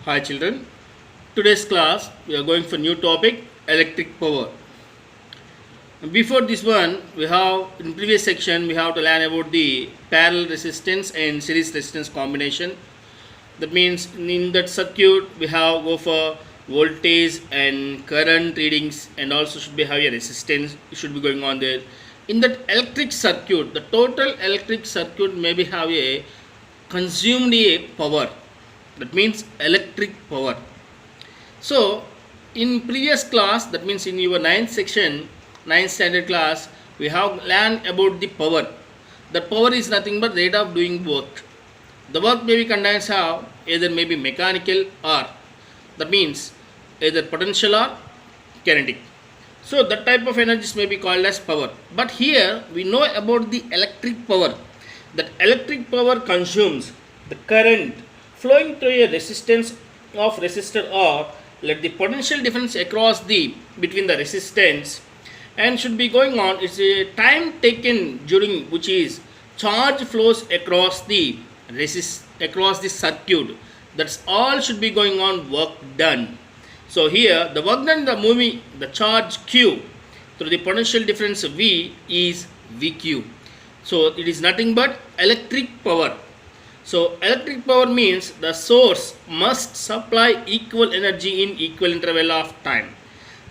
Hi children, today's class we are going for new topic electric power. Before this one we have in previous section we have to learn about the parallel resistance and series resistance combination. That means in that circuit we have go for voltage and current readings and also should be have a resistance should be going on there. In that electric circuit, the total electric circuit maybe have a consumed a power, that means electric power. So in previous class, that means in your ninth section, ninth standard class, we have learned about the power. The power is nothing but rate of doing work. The work may be contains how either may be mechanical or, that means either potential or kinetic. So that type of energies may be called as power. But here we know about the electric power. That electric power consumes the current flowing through a resistance of resistor or let the potential difference across the between the resistance and should be going on. It's a time taken during which is charge flows across the across the circuit. That's all should be going on work done. So here the work done the moving the charge Q through the potential difference V is VQ. So it is nothing but electric power. So electric power means the source must supply equal energy in equal interval of time.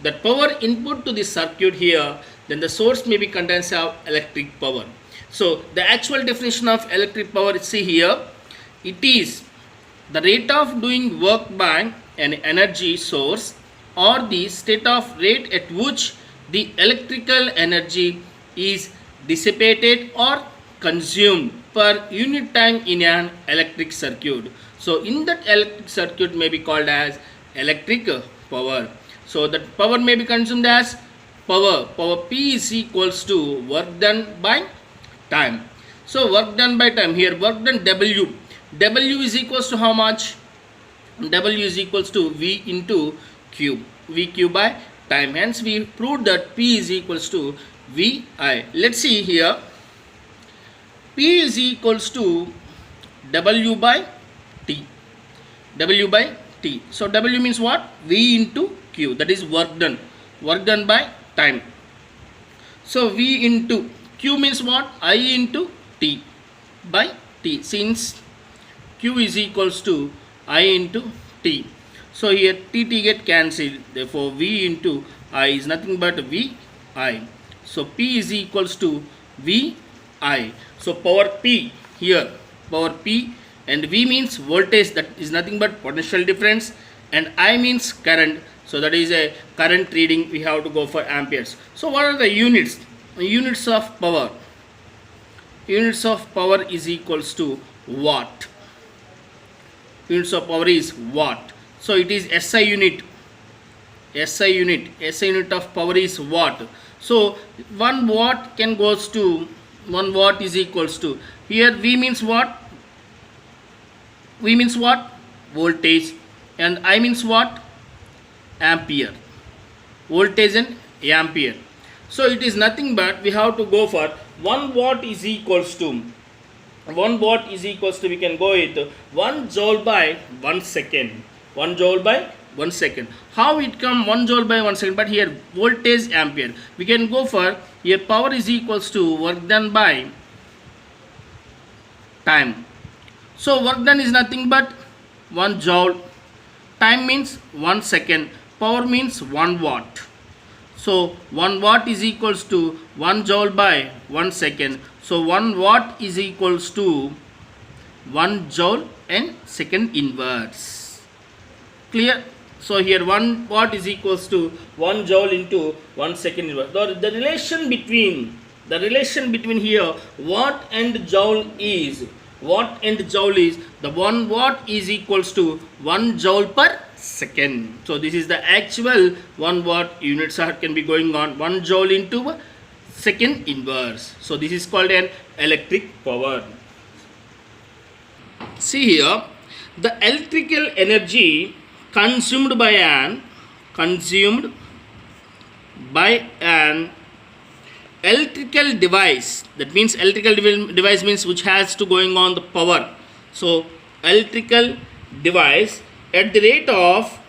That power input to the circuit here, then the source may be contains of electric power. So the actual definition of electric power, see here, it is the rate of doing work by an energy source or the state of rate at which the electrical energy is dissipated or consumed per unit time in an electric circuit. So in that electric circuit may be called as electric power. So that power may be consumed as power. Power P is equals to work done by time. So work done by time, here work done W. W is equals to how much? W is equals to V into Q. VQ by time. Hence we proved that P is equals to VI. Let's see here. P is equals to W by T. W by T. So W means what? V into Q. That is work done. Work done by time. So V into Q means what? I into T by T. Since Q is equals to I into T. So here T get cancelled. Therefore V into I is nothing but VI. So P is equals to VI. So power P here, power P, and V means voltage, that is nothing but potential difference, and I means current. So that is a current reading, we have to go for amperes. So what are the units? Units of power. Units of power is equals to watt. Units of power is watt. So it is SI unit. SI unit. SI unit of power is watt. So 1 watt can goes to 1 watt is equals to, here V means what? V means what? Voltage, and I means what? Ampere. Voltage and ampere. So it is nothing but we have to go for 1 watt is equals to 1 watt is equals to, we can go with 1 joule by 1 second. 1 joule by 1 second. How it come 1 joule by 1 second? But here voltage ampere. We can go for here power is equals to work done by time. So work done is nothing but 1 joule. Time means 1 second. Power means 1 watt. So 1 watt is equals to 1 joule by 1 second. So 1 watt is equals to 1 joule and second inverse. Clear? So here 1 watt is equals to 1 joule into 1 second inverse. The relation between here watt and joule is the 1 watt is equals to 1 joule per second. So this is the actual 1 watt units are can be going on 1 joule into second inverse. So this is called an electric power. See here, the electrical energy consumed by an electrical device, that means electrical device means which has to going on the power. So electrical device at the rate of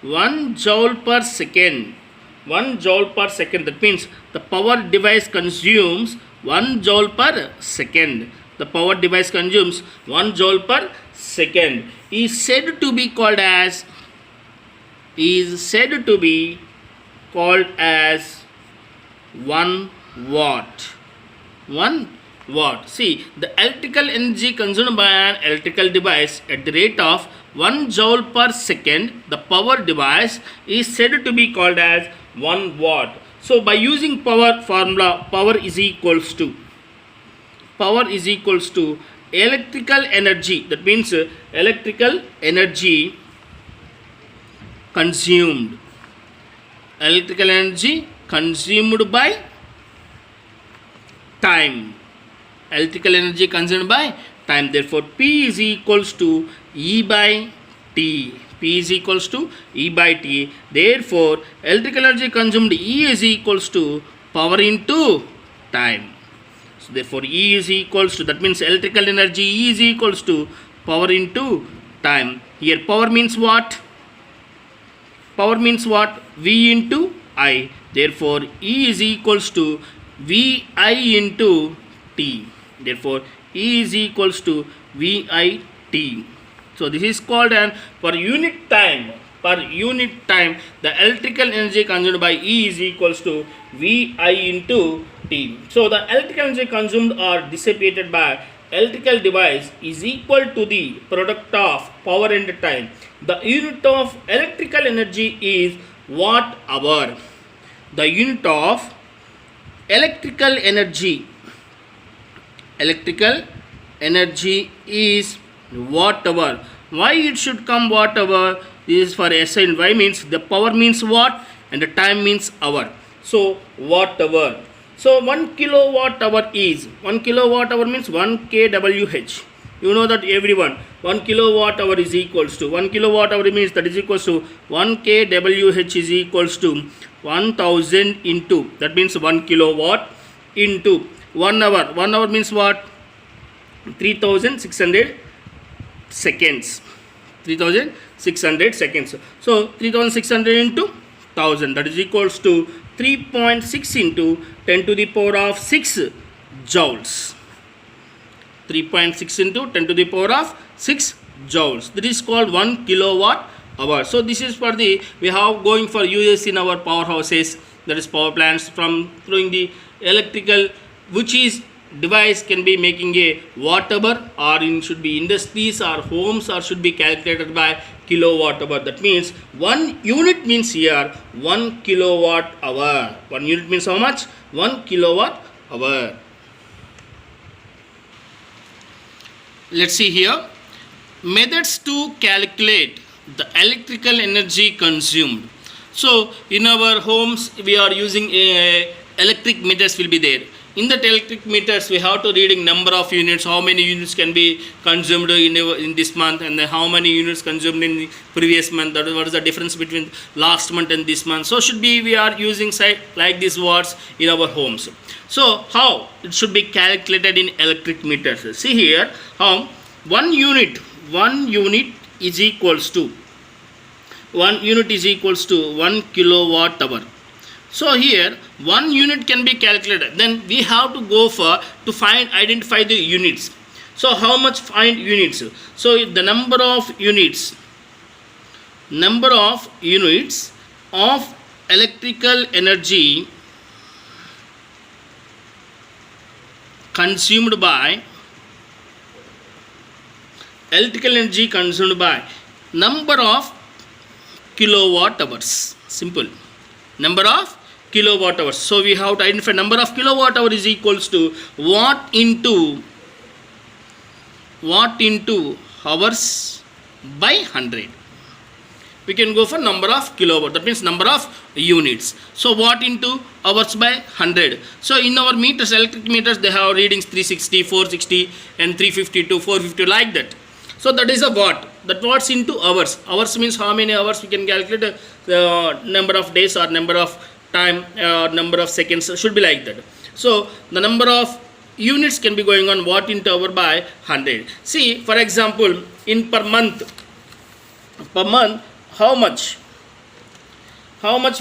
1 joule per second. 1 joule per second, that means the power device consumes 1 joule per second. The power device consumes 1 joule per second is said to be called as 1 watt. 1 watt. See, the electrical energy consumed by an electrical device at the rate of 1 joule per second, the power device is said to be called as 1 watt. So by using power formula, power is equals to electrical energy, that means electrical energy consumed. Electrical energy consumed by time. Electrical energy consumed by time. Therefore, P is equals to E by T. P is equals to E by T. Therefore, electrical energy consumed E is equals to power into time. So, therefore, E is equals to, that means electrical energy E is equals to power into time. Here, power means what? Power means what? V into I. Therefore, E is equals to VI into T. Therefore, E is equals to VIT. So, this is called an per unit time. Per unit time, the electrical energy consumed by E is equals to VI into T. So, the electrical energy consumed or dissipated by electrical device is equal to the product of power and time. The unit of electrical energy is watt hour. The unit of electrical energy is watt hour. Why it should come watt hour? This is for SI and Y, means the power means watt and the time means hour. So watt hour. So 1 kilowatt hour is 1 kilowatt hour means 1 kWh. You know that everyone, 1 kilowatt hour is equals to 1 kilowatt hour means that is equals to 1 kWh is equals to 1000 into, that means 1 kilowatt into 1 hour. 1 hour means what? 3600 seconds. 3600 seconds. So 3600 into 1000, that is equals to 3.6 into 10 to the power of 6 joules. 3.6 into 10 to the power of 6 joules. That is called 1 kilowatt hour. So this is for the, we have going for uses in our powerhouses, that is power plants, from throwing the electrical, which is device can be making a watt hour, or in should be industries or homes, or should be calculated by kilowatt hour. That means 1 unit means here 1 kilowatt hour. 1 unit means how much? 1 kilowatt hour. Let's see here. Methods to calculate the electrical energy consumed. So in our homes we are using electric meters will be there. In that electric meters we have to reading number of units, how many units can be consumed in this month, and then how many units consumed in the previous month, that is what is the difference between last month and this month. So should be we are using like these words in our homes. So how it should be calculated in electric meters? See here how 1 unit is equals to 1 kilowatt hour. So here 1 unit can be calculated. Then we have to go for to identify the units. So how much find units? So the number of units of electrical energy consumed by number of kilowatt hours. Simple. Number of kilowatt hours. So we have to identify number of kilowatt hour is equals to watt into hours by 100. We can go for number of kilowatt, that means number of units. So watt into hours by 100. So in our meters, electric meters, they have readings 360, 460 and 352, 450 like that. So that is a watt. That watts into hours. Hours means how many hours we can calculate the number of days or number of time, number of seconds, should be like that. So the number of units can be going on watt into hour by 100. See, for example, in per month, how much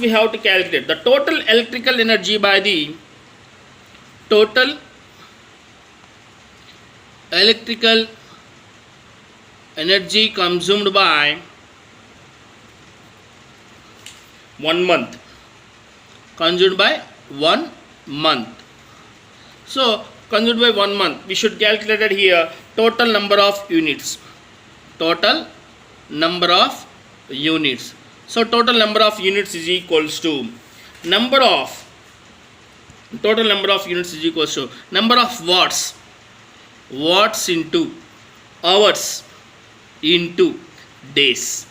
we have to calculate the total electrical energy by the total electrical energy consumed by 1 month, consumed by 1 month. So consumed by 1 month, we should calculate it here total number of units. Total number of units. So total number of units is equals to number of watts. Watts into hours into days.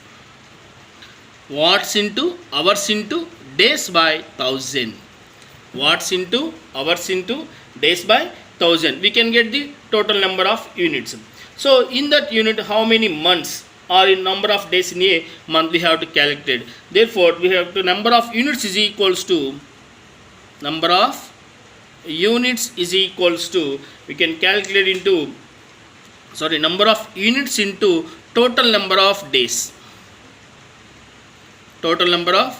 Watts into hours into days by 1000. Watts into hours into days by 1000. We can get the total number of units. So in that unit, how many months or in number of days in a month we have to calculate. Therefore, we have to number of units is equals to we can calculate into number of units into total number of days. Total number of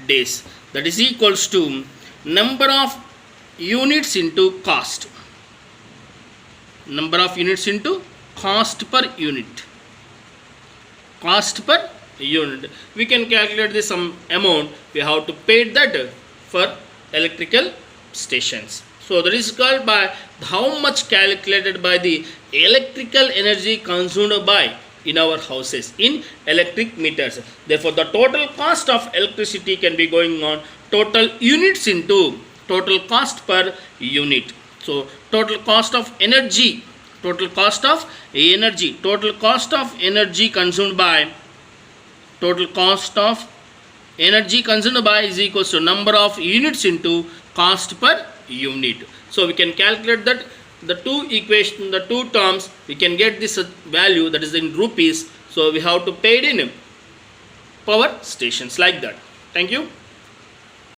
days, that is equals to number of units into cost. Number of units into cost per unit. Cost per unit. We can calculate the some amount we have to pay that for electrical stations. So that is called by how much calculated by the electrical energy consumed by in our houses in electric meters. Therefore, the total cost of electricity can be going on total units into total cost per unit. So total cost of energy, total cost of energy consumed by is equals to number of units into cost per unit. So we can calculate that the two terms, we can get this value, that is in rupees. So we have to pay it in power stations, like that. Thank you.